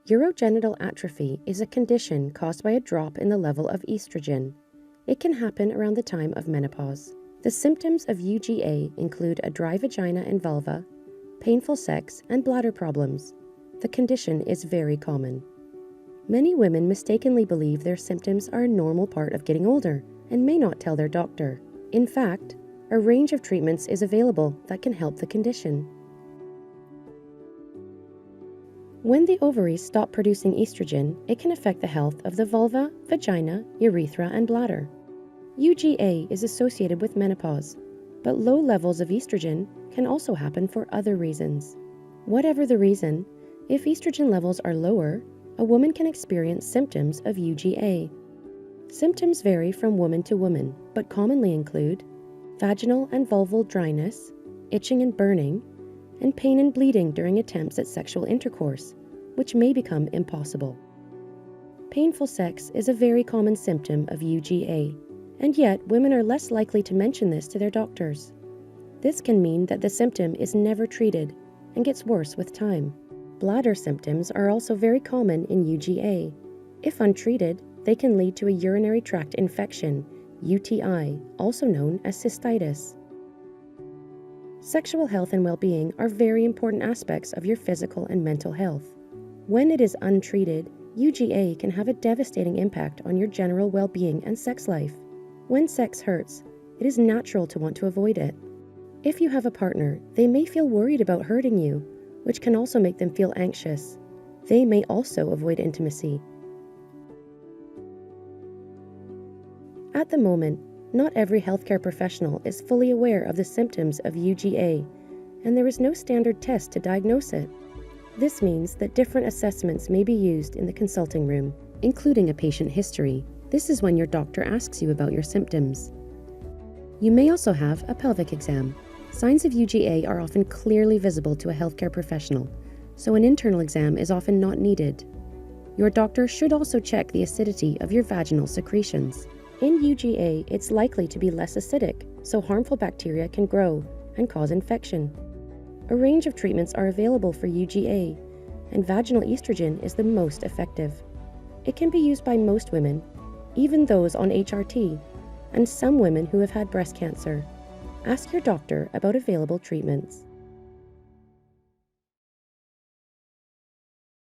Urogenital atrophy is a condition caused by a drop in the level of estrogen. It can happen around the time of menopause. The symptoms of UGA include a dry vagina and vulva, painful sex, and bladder problems. The condition is very common. Many women mistakenly believe their symptoms are a normal part of getting older and may not tell their doctor. In fact, a range of treatments is available that can help the condition. When the ovaries stop producing estrogen, it can affect the health of the vulva, vagina, urethra, and bladder. UGA is associated with menopause, but low levels of estrogen can also happen for other reasons. Whatever the reason, if estrogen levels are lower, a woman can experience symptoms of UGA. Symptoms vary from woman to woman, but commonly include vaginal and vulval dryness, itching and burning, and pain and bleeding during attempts at sexual intercourse, which may become impossible. Painful sex is a very common symptom of UGA, and yet women are less likely to mention this to their doctors. This can mean that the symptom is never treated and gets worse with time. Bladder symptoms are also very common in UGA. If untreated, they can lead to a urinary tract infection, UTI, also known as cystitis. Sexual health and well-being are very important aspects of your physical and mental health. When it is untreated, UGA can have a devastating impact on your general well-being and sex life. When sex hurts, it is natural to want to avoid it. If you have a partner, they may feel worried about hurting you, which can also make them feel anxious. They may also avoid intimacy. At the moment, not every healthcare professional is fully aware of the symptoms of UGA, and there is no standard test to diagnose it. This means that different assessments may be used in the consulting room, including a patient history. This is when your doctor asks you about your symptoms. You may also have a pelvic exam. Signs of UGA are often clearly visible to a healthcare professional, so an internal exam is often not needed. Your doctor should also check the acidity of your vaginal secretions. In UGA, it's likely to be less acidic, so harmful bacteria can grow and cause infection. A range of treatments are available for UGA, and vaginal estrogen is the most effective. It can be used by most women, even those on HRT, and some women who have had breast cancer. Ask your doctor about available treatments.